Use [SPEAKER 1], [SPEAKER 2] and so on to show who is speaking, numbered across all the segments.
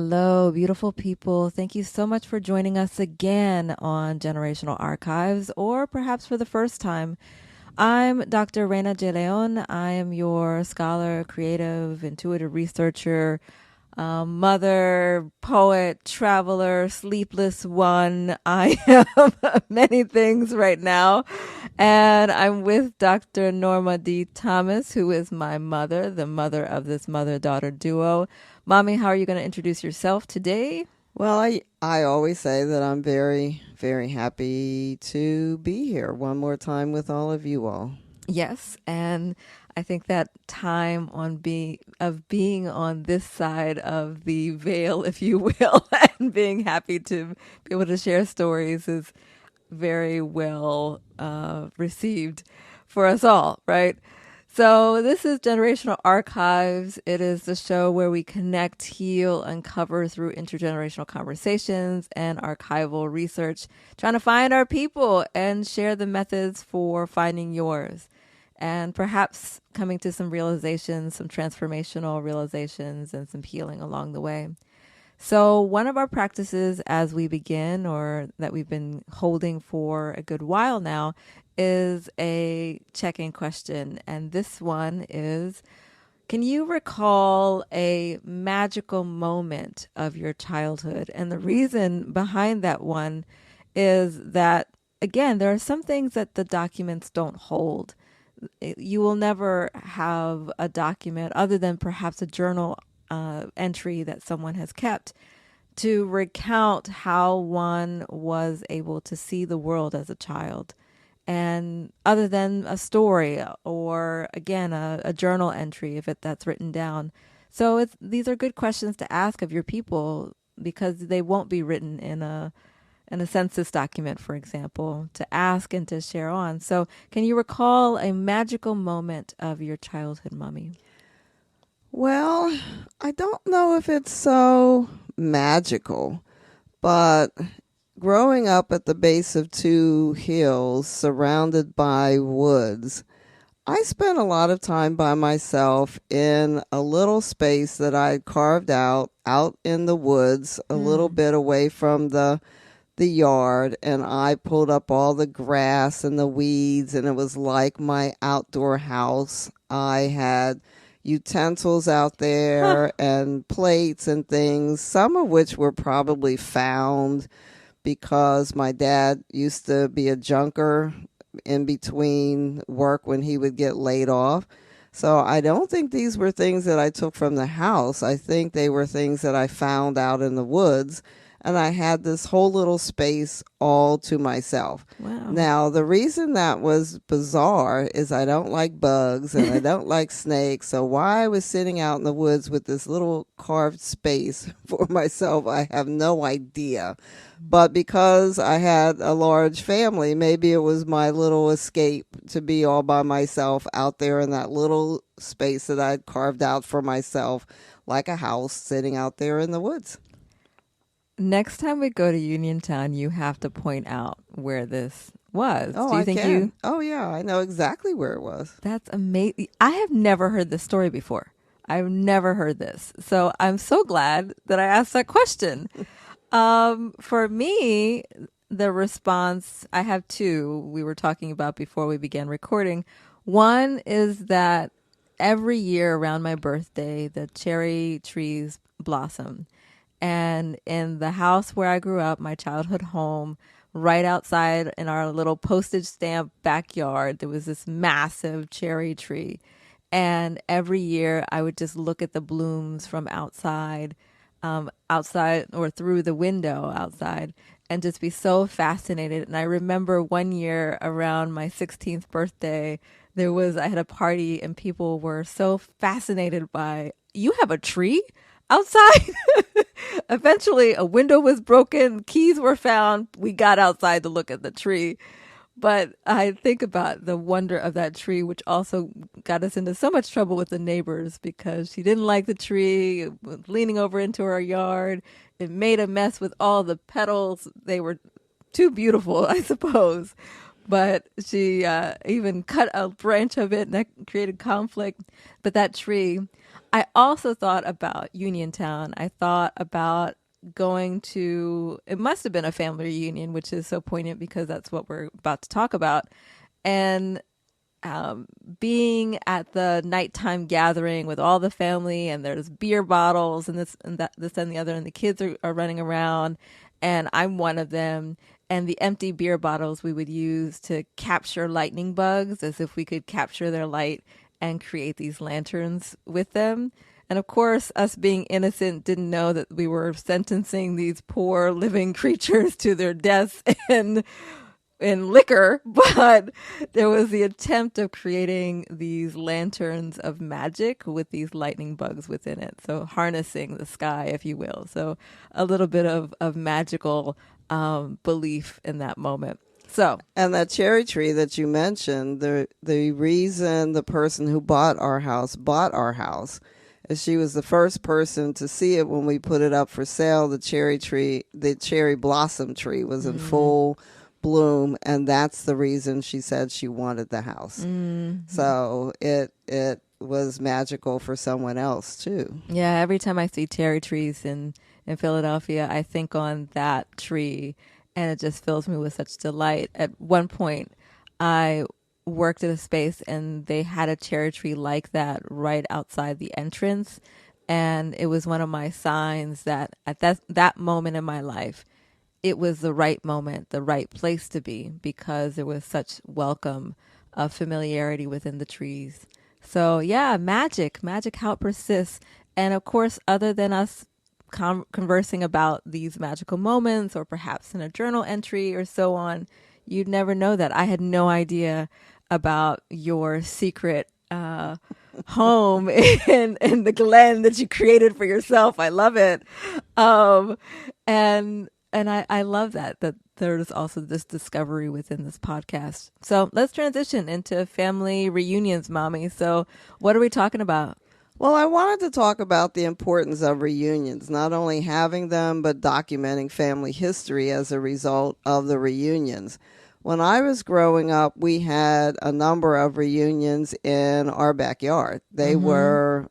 [SPEAKER 1] Hello, beautiful people. Thank you so much for joining us again on Generational Archives, or perhaps for the first time. I'm Dr. Raina J. León. I am your scholar, creative, intuitive researcher, mother, poet, traveler, sleepless one. I am many things right now. And I'm with Dr. Norma D. Thomas, who is my mother, the mother of this mother-daughter duo. Mommy, how are you going to introduce yourself today?
[SPEAKER 2] Well, I always say that I'm very, very happy to be here one more time with all of you all.
[SPEAKER 1] Yes, and I think that time of being on this side of the veil, if you will, and being happy to be able to share stories is very well received for us all, right? So this is Generational Archives. It is the show where we connect, heal, uncover through intergenerational conversations and archival research, trying to find our people and share the methods for finding yours. And perhaps coming to some realizations, some transformational realizations, and some healing along the way. So, one of our practices as we begin, or that we've been holding for a good while now, is a check in question. And this one is: can you recall a magical moment of your childhood? And the reason behind that one is that, again, there are some things that the documents don't hold. You will never have a document other than perhaps a journal entry that someone has kept to recount how one was able to see the world as a child. And other than a story or, again, a journal entry, if that's written down. So these are good questions to ask of your people because they won't be written in a census document, for example, to ask and to share on. So can you recall a magical moment of your childhood, Mommy?
[SPEAKER 2] Well, I don't know if it's so magical, but growing up at the base of two hills surrounded by woods, I spent a lot of time by myself in a little space that I had carved out in the woods, a little bit away from the yard, and I pulled up all the grass and the weeds, and it was like my outdoor house. I had utensils out
[SPEAKER 1] Huh.
[SPEAKER 2] there and plates and things, some of which were probably found because my dad used to be a junker in between work when he would get laid off. So I don't think these were things that I took from the house. I think they were things that I found out in the woods. And I had this whole little space all to myself.
[SPEAKER 1] Wow.
[SPEAKER 2] Now, the reason that was bizarre is I don't like bugs and I don't like snakes. So why I was sitting out in the woods with this little carved space for myself, I have no idea. But because I had a large family, maybe it was my little escape to be all by myself out there in that little space that I'd carved out for myself, like a house sitting out there in the woods.
[SPEAKER 1] Next time we go to Uniontown, you have to point out where this was.
[SPEAKER 2] Oh,
[SPEAKER 1] Do you
[SPEAKER 2] I
[SPEAKER 1] think
[SPEAKER 2] can.
[SPEAKER 1] you?
[SPEAKER 2] Oh, yeah, I know exactly where it was.
[SPEAKER 1] That's amazing. I have never heard this story before. I've never heard this. So I'm so glad that I asked that question. For me, the response, I have two we were talking about before we began recording. One is that every year around my birthday, the cherry trees blossom. And in the house where I grew up, my childhood home, right outside in our little postage stamp backyard, there was this massive cherry tree. And every year I would just look at the blooms from outside or through the window outside, and just be so fascinated. And I remember one year around my 16th birthday, I had a party and people were so fascinated by, you have a tree outside? Eventually, a window was broken, keys were found. We got outside to look at the tree. But I think about the wonder of that tree, which also got us into so much trouble with the neighbors because she didn't like the tree. It was leaning over into our yard. It made a mess with all the petals. They were too beautiful, I suppose. but she even cut a branch of it, and that created conflict. But that tree, I also thought about Uniontown. I thought about going to, it must have been a family reunion, which is so poignant because that's what we're about to talk about. And being at the nighttime gathering with all the family, and there's beer bottles and this and that, this and the other, and the kids are running around, and I'm one of them. And the empty beer bottles we would use to capture lightning bugs, as if we could capture their light and create these lanterns with them. And of course, us being innocent didn't know that we were sentencing these poor living creatures to their deaths in liquor, but there was the attempt of creating these lanterns of magic with these lightning bugs within it. So harnessing the sky, if you will. So a little bit of magical belief in that moment. So,
[SPEAKER 2] and that cherry tree that you mentioned, the reason the person who bought our house is she was the first person to see it when we put it up for sale. The cherry blossom tree was in full bloom, and that's the reason she said she wanted the house. So it was magical for someone else too.
[SPEAKER 1] Yeah, every time I see cherry trees in Philadelphia, I think on that tree, and it just fills me with such delight. At one point, I worked at a space and they had a cherry tree like that right outside the entrance, and it was one of my signs that at that moment in my life, it was the right moment, the right place to be, because there was such welcome of familiarity within the trees. So yeah, magic, how it persists. And of course, other than us conversing about these magical moments, or perhaps in a journal entry or so on, you'd never know that. I had no idea about your secret home in the Glen that you created for yourself. I love it. And I love that there's also this discovery within this podcast. So let's transition into family reunions, Mommy. So what are we talking about?
[SPEAKER 2] Well, I wanted to talk about the importance of reunions, not only having them, but documenting family history as a result of the reunions. When I was growing up, we had a number of reunions in our backyard. They were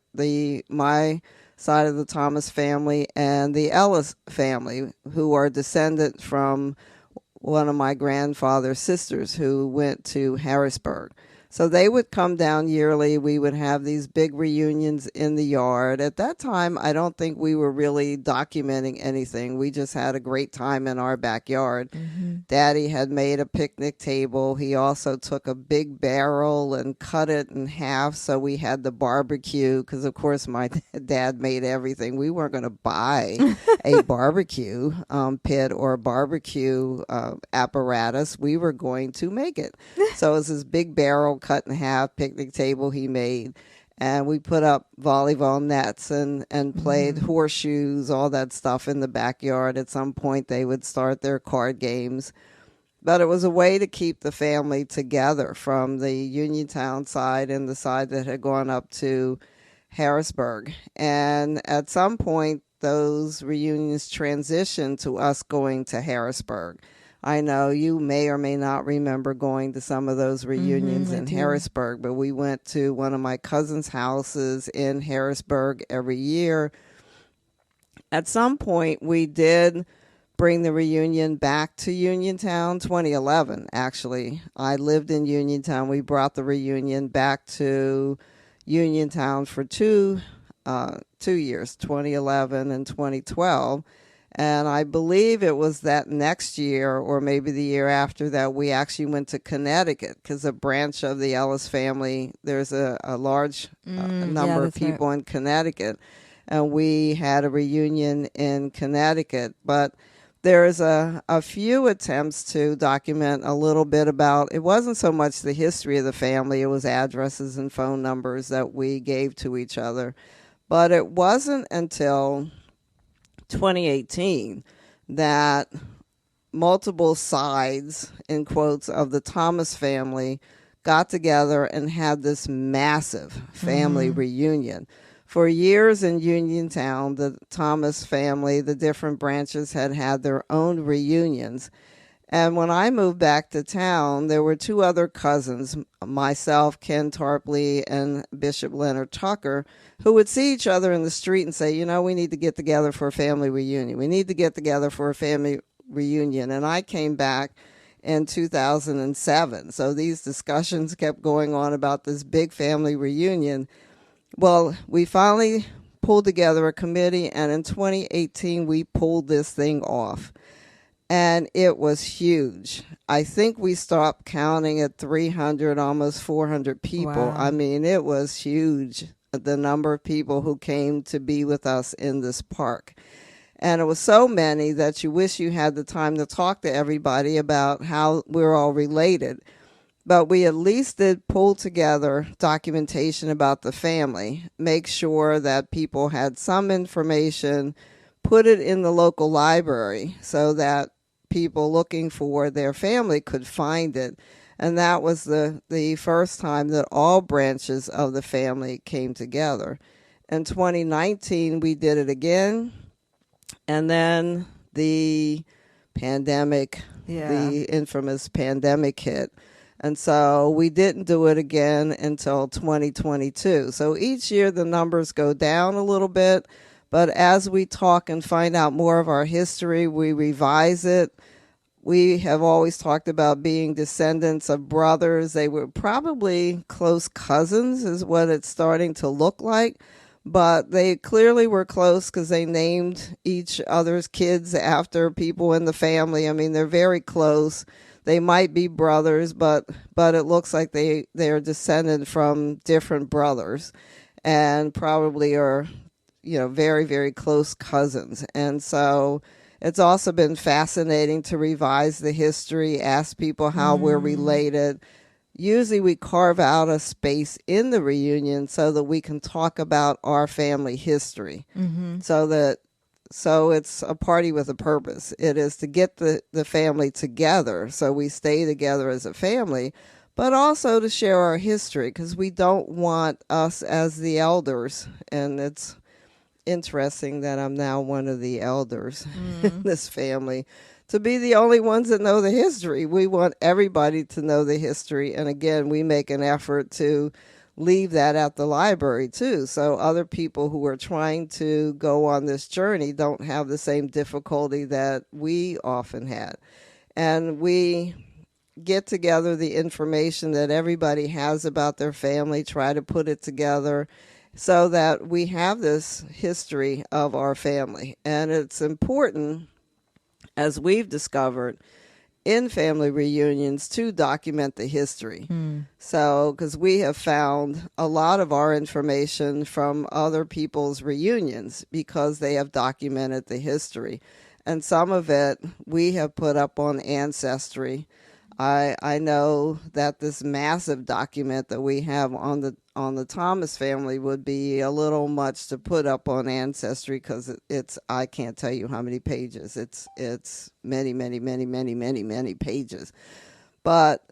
[SPEAKER 2] my side of the Thomas family and the Ellis family, who are descendant from one of my grandfather's sisters who went to Harrisburg. So they would come down yearly. We would have these big reunions in the yard. At that time, I don't think we were really documenting anything. We just had a great time in our backyard. Daddy had made a picnic table. He also took a big barrel and cut it in half. So we had the barbecue, because of course my dad made everything. We weren't going to buy a barbecue pit or a barbecue apparatus. We were going to make it. So it was this big barrel cut in half, picnic table he made, and we put up volleyball nets and played horseshoes, all that stuff in the backyard. At some point they would start their card games, but it was a way to keep the family together from the Uniontown side and the side that had gone up to Harrisburg. And at some point those reunions transitioned to us going to Harrisburg. I know you may or may not remember going to some of those reunions in Harrisburg, but we went to one of my cousin's houses in Harrisburg every year. At some point, we did bring the reunion back to Uniontown, 2011, actually. I lived in Uniontown. We brought the reunion back to Uniontown for two years, 2011 and 2012. And I believe it was that next year, or maybe the year after that, we actually went to Connecticut, because a branch of the Ellis family, there's a large number of people in Connecticut. And we had a reunion in Connecticut. But there's a few attempts to document a little bit about, it wasn't so much the history of the family, it was addresses and phone numbers that we gave to each other. But it wasn't until 2018 that multiple sides, in quotes, of the Thomas family got together and had this massive family reunion. For years in Uniontown, the Thomas family, the different branches had their own reunions. And when I moved back to town, there were two other cousins, myself, Ken Tarpley, and Bishop Leonard Tucker, who would see each other in the street and say, you know, we need to get together for a family reunion. We need to get together for a family reunion. And I came back in 2007. So these discussions kept going on about this big family reunion. Well, we finally pulled together a committee, and in 2018, we pulled this thing off. And it was huge. I think we stopped counting at 300, almost 400 people.
[SPEAKER 1] Wow.
[SPEAKER 2] I mean, it was huge, the number of people who came to be with us in this park. And it was so many that you wish you had the time to talk to everybody about how we're all related. But we at least did pull together documentation about the family, make sure that people had some information, put it in the local library so that people looking for their family could find it. And that was the first time that all branches of the family came together. In 2019, we did it again. And then the pandemic, the infamous pandemic hit. And so we didn't do it again until 2022. So each year the numbers go down a little bit. But as we talk and find out more of our history, we revise it. We have always talked about being descendants of brothers. They were probably close cousins is what it's starting to look like. But they clearly were close because they named each other's kids after people in the family. I mean, they're very close. They might be brothers, but it looks like they are descended from different brothers and probably are, you know, very, very close cousins. And so it's also been fascinating to revise the history, ask people how we're related. Usually we carve out a space in the reunion so that we can talk about our family history. So it's a party with a purpose. It is to get the family together so we stay together as a family, but also to share our history because we don't want us as the elders. And it's interesting that I'm now one of the elders in this family to be the only ones that know the history. We want everybody to know the history. And again, we make an effort to leave that at the library too. So other people who are trying to go on this journey don't have the same difficulty that we often had. And we get together the information that everybody has about their family, try to put it together so that we have this history of our family. And it's important, as we've discovered, in family reunions to document the history. So, because we have found a lot of our information from other people's reunions because they have documented the history. And some of it we have put up on Ancestry. I know that this massive document that we have on the Thomas family would be a little much to put up on Ancestry because it's I can't tell you how many pages. It's many, many, many, many, many, many pages. But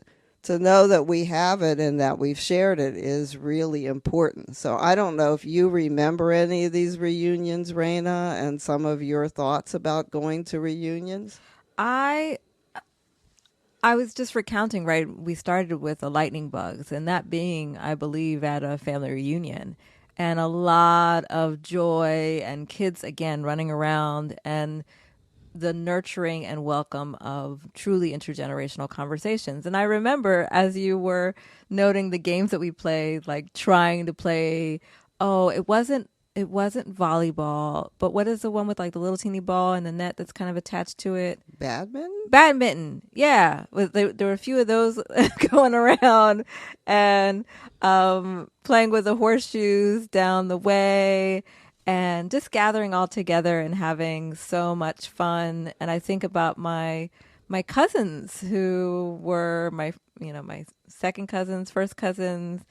[SPEAKER 2] to know that we have it and that we've shared it is really important. So I don't know if you remember any of these reunions, Raina, and some of your thoughts about going to reunions.
[SPEAKER 1] I was just recounting, right? We started with the lightning bugs, and that being, I believe, at a family reunion, and a lot of joy and kids again running around, and the nurturing and welcome of truly intergenerational conversations. And I remember, as you were noting the games that we played, like trying to play, it wasn't volleyball, but what is the one with like the little teeny ball and the net that's kind of attached to it? Badminton. Yeah. There were a few of those going around, and playing with the horseshoes down the way, and just gathering all together and having so much fun. And I think about my cousins who were my second cousins, first cousins,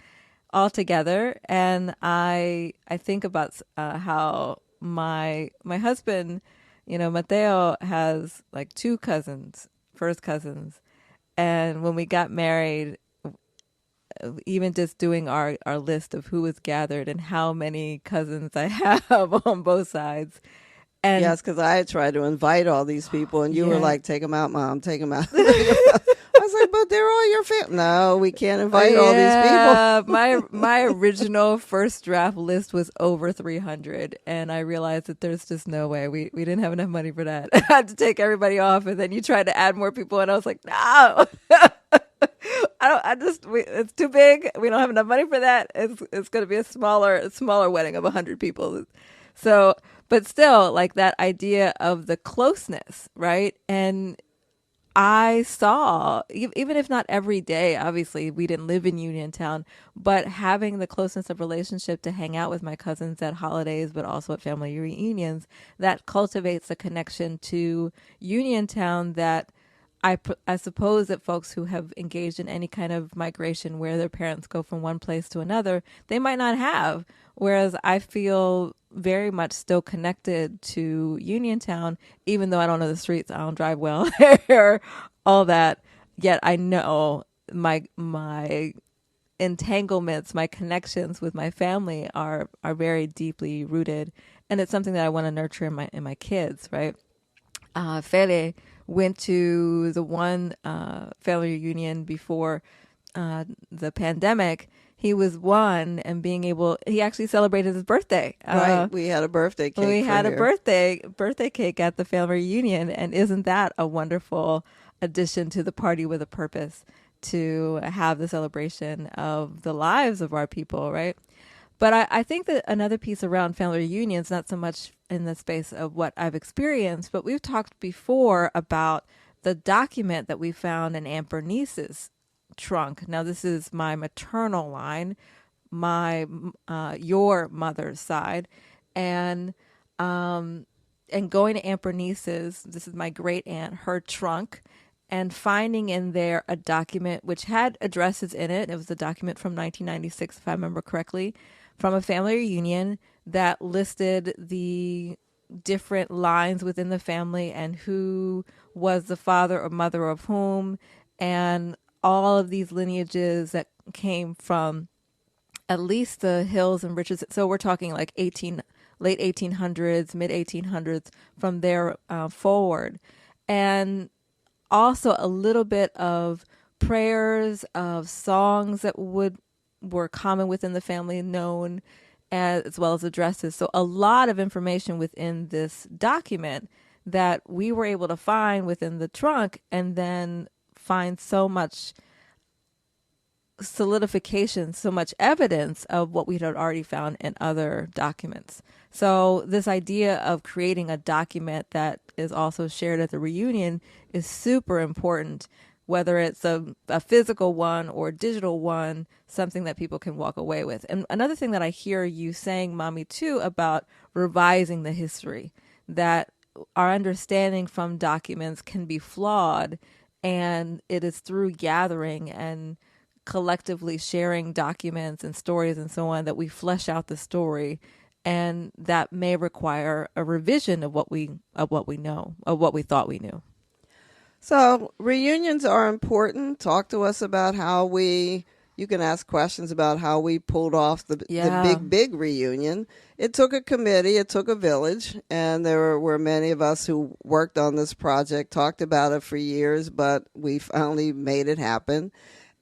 [SPEAKER 1] all together. And I think about how my husband, Mateo, has like two cousins, first cousins. And when we got married, even just doing our list of who was gathered and how many cousins I have on both sides. And
[SPEAKER 2] yes, because I had tried to invite all these people, and you were
[SPEAKER 1] yeah.
[SPEAKER 2] like, "Take them out, Mom. Take them out." I was like, "But they're all your family." No, we can't invite all these people.
[SPEAKER 1] Yeah, my original first draft list was over 300, and I realized that there's just no way we didn't have enough money for that. I had to take everybody off, and then you tried to add more people, and I was like, no, it's too big. We don't have enough money for that. It's going to be a smaller wedding of 100 people. So, but still, like that idea of the closeness, right? And I saw, even if not every day, obviously we didn't live in Uniontown, but having the closeness of relationship to hang out with my cousins at holidays, but also at family reunions, that cultivates a connection to Uniontown that I suppose that folks who have engaged in any kind of migration where their parents go from one place to another, they might not have. Whereas I feel very much still connected to Uniontown, even though I don't know the streets, I don't drive well, or all that. Yet I know my entanglements, my connections with my family are very deeply rooted, and it's something that I want to nurture in my kids. Right? Fele went to the one family reunion before the pandemic. He was one, and he actually celebrated his birthday.
[SPEAKER 2] Right, we had a birthday cake.
[SPEAKER 1] We had a
[SPEAKER 2] here.
[SPEAKER 1] birthday cake at the family reunion, and isn't that a wonderful addition to the party with a purpose to have the celebration of the lives of our people, right? But I think that another piece around family reunions, not so much in the space of what I've experienced, but we've talked before about the document that we found in Aunt Bernice's trunk. Now, this is my maternal line, your mother's side, and going to Aunt Bernice's, this is my great aunt, her trunk, and finding in there a document which had addresses in it. It was a document from 1996, if I remember correctly, from a family reunion that listed the different lines within the family and who was the father or mother of whom, and all of these lineages that came from at least the Hills and Riches. So we're talking like late 1800s, mid 1800s, from there forward. And also a little bit of prayers, of songs that were common within the family, known, as well as addresses. So a lot of information within this document that we were able to find within the trunk, and then find so much solidification, so much evidence of what we had already found in other documents. So this idea of creating a document that is also shared at the reunion is super important, whether it's a physical one or a digital one, something that people can walk away with. And another thing that I hear you saying, Mommy, too, about revising the history, that our understanding from documents can be flawed, and it is through gathering and collectively sharing documents and stories and so on that we flesh out the story, and that may require a revision of what we know, of what we thought we knew.
[SPEAKER 2] So reunions are important. Talk to us about how you can ask questions about how we pulled off the big reunion. It took a committee, it took a village, and there were many of us who worked on this project, talked about it for years, but we finally made it happen.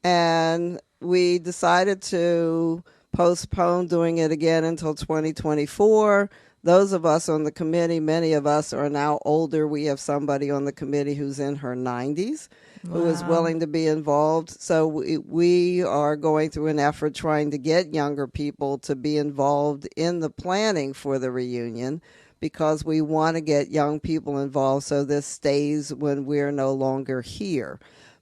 [SPEAKER 2] And we decided to postpone doing it again until 2024. Those of us on the committee, many of us are now older. We have somebody on the committee who's in her 90s who is willing to be involved. So we are going through an effort trying to get younger people to be involved in the planning for the reunion, because we want to get young people involved so this stays when we're no longer here.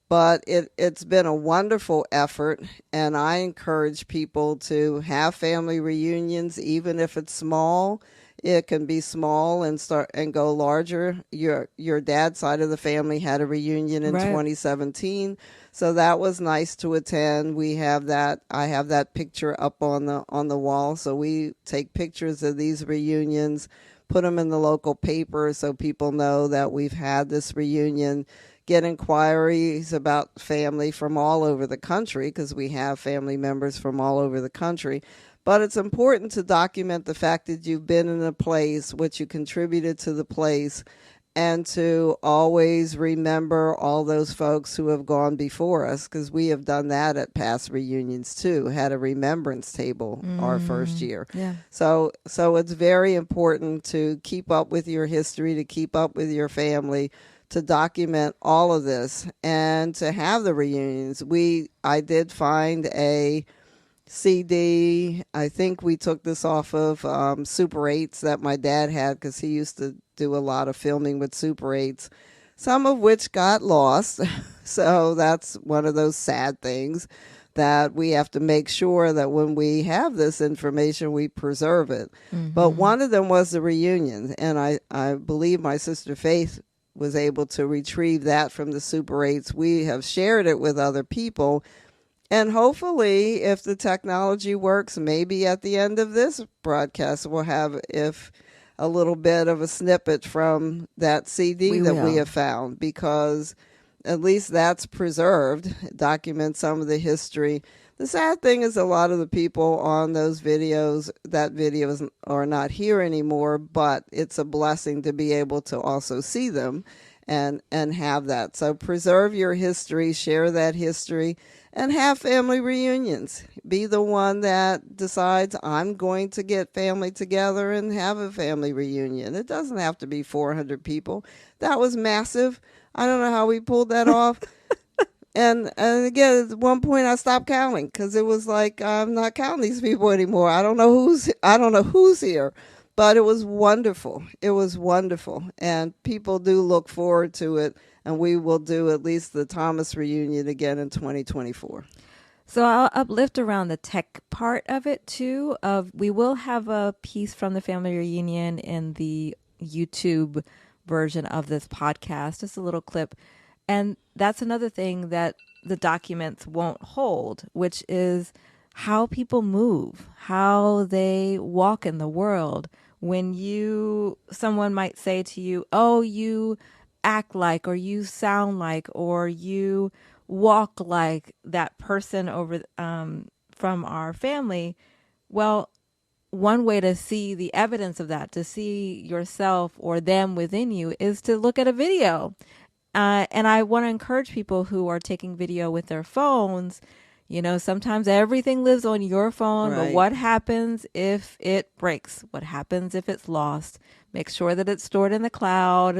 [SPEAKER 2] But it's been a wonderful effort, and I encourage people to have family reunions, even if it's small. It can be small and start and go larger. Your dad's side of the family had a reunion in 2017, so that was nice to attend. We have that. I have that picture up on the wall. So we take pictures of these reunions, put them in the local paper so people know that we've had this reunion. get inquiries about family from all over the country, because we have family members from all over the country. But it's important to document the fact that you've been in a place, what you contributed to the place, and to always remember all those folks who have gone before us, because we have done that at past reunions too, had a remembrance table our first year.
[SPEAKER 1] Yeah.
[SPEAKER 2] So it's very important to keep up with your history, to keep up with your family, to document all of this, and to have the reunions. I did find a CD. I think we took this off of Super 8s that my dad had, because he used to do a lot of filming with Super 8s, some of which got lost. So that's one of those sad things that we have to make sure that when we have this information, we preserve it. But one of them was the reunion, and I believe my sister Faith was able to retrieve that from the Super 8s. We have shared it with other people. And hopefully, if the technology works, maybe at the end of this broadcast, we'll have a little bit of a snippet from that CD we have found, because at least that's preserved, documents some of the history. The sad thing is a lot of the people on those videos are not here anymore, but it's a blessing to be able to also see them and have that. So preserve your history, share that history, and have family reunions. Be the one that decides, I'm going to get family together and have a family reunion. It doesn't have to be 400 people. That was massive. I don't know how we pulled that off. And again, at one point I stopped counting, because it was like, I'm not counting these people anymore. I don't know who's here. But it was wonderful. It was wonderful. And people do look forward to it. And we will do at least the Thomas reunion again in 2024.
[SPEAKER 1] So I'll uplift around the tech part of it too. We will have a piece from the family reunion in the YouTube version of this podcast, just a little clip. And that's another thing that the documents won't hold, which is how people move, how they walk in the world. When someone might say to you, oh, you act like, or you sound like, or you walk like that person over from our family. Well, one way to see the evidence of that, to see yourself or them within you, is to look at a video. And I want to encourage people who are taking video with their phones. Sometimes everything lives on your phone,
[SPEAKER 2] Right.
[SPEAKER 1] But what happens if it breaks? What happens if it's lost? Make sure that it's stored in the cloud,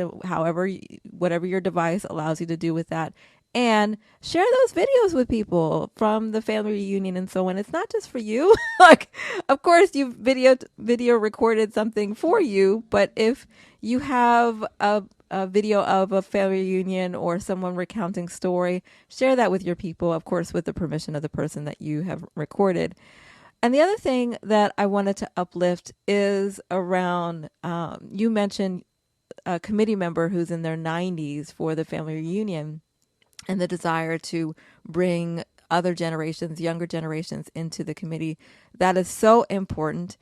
[SPEAKER 1] whatever your device allows you to do with that. And share those videos with people from the family reunion and so on. It's not just for you. Like, of course, you've video recorded something for you, but if you have a video of a family reunion or someone recounting story, share that with your people, of course, with the permission of the person that you have recorded. And the other thing that I wanted to uplift is around, you mentioned a committee member who's in their 90s for the family reunion, and the desire to bring other generations, younger generations, into the committee. That is so important.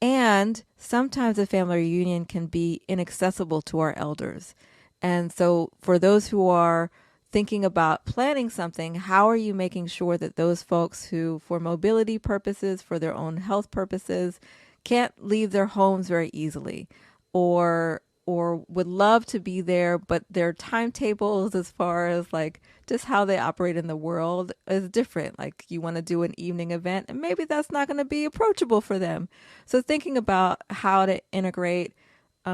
[SPEAKER 1] And sometimes a family reunion can be inaccessible to our elders. And so for those who are thinking about planning something, how are you making sure that those folks who, for mobility purposes, for their own health purposes, can't leave their homes very easily, or would love to be there, but their timetables as far as like just how they operate in the world is different. Like, you want to do an evening event and maybe that's not going to be approachable for them. So thinking about how to integrate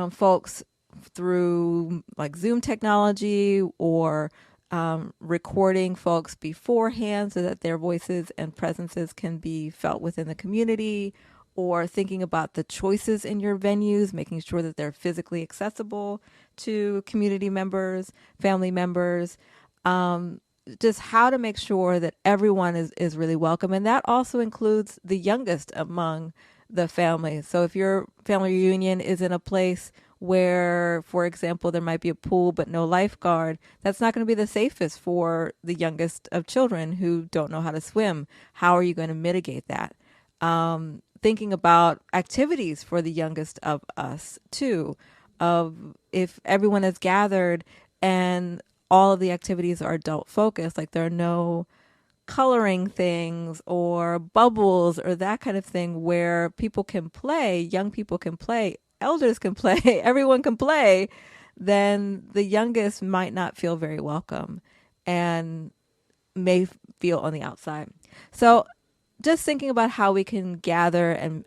[SPEAKER 1] folks through like Zoom technology, or recording folks beforehand so that their voices and presences can be felt within the community, or thinking about the choices in your venues, making sure that they're physically accessible to community members, family members, just how to make sure that everyone is really welcome. And that also includes the youngest among the family. So if your family reunion is in a place where, for example, there might be a pool but no lifeguard, that's not going to be the safest for the youngest of children who don't know how to swim. How are you going to mitigate that? Thinking about activities for the youngest of us too, of if everyone is gathered and all of the activities are adult focused. Like there are no coloring things or bubbles or that kind of thing where people can play, young people can play, elders can play, everyone can play, then the youngest might not feel very welcome and may feel on the outside. So just thinking about how we can gather and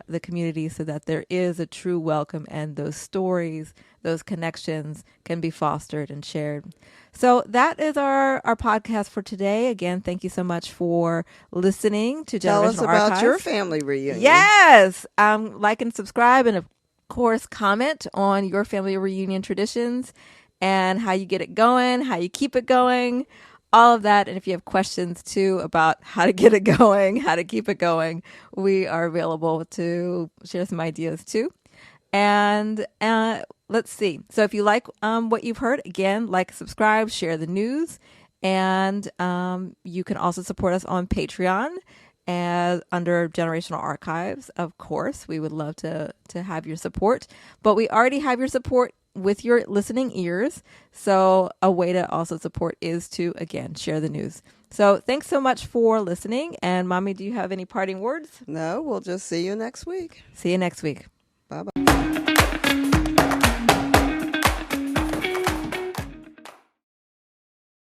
[SPEAKER 1] the community so that there is a true welcome and those stories, those connections can be fostered and shared. So that is our podcast for today. Again, thank you so much for listening to
[SPEAKER 2] Tell
[SPEAKER 1] Generational
[SPEAKER 2] us about
[SPEAKER 1] Archives.
[SPEAKER 2] your family reunion.
[SPEAKER 1] Yes. Like and subscribe, and of course, comment on your family reunion traditions and how you get it going, how you keep it going, all of that. And if you have questions too about how to get it going, how to keep it going, we are available to share some ideas too. And let's see. So if you like what you've heard, again, like, subscribe, share the news. And you can also support us on Patreon and under Generational Archives. Of course, we would love to have your support. But we already have your support with your listening ears. So a way to also support is to, again, share the news. So thanks so much for listening. And Mommy, do you have any parting words?
[SPEAKER 2] No, we'll just see you next week.
[SPEAKER 1] See you next week.
[SPEAKER 2] Bye-bye.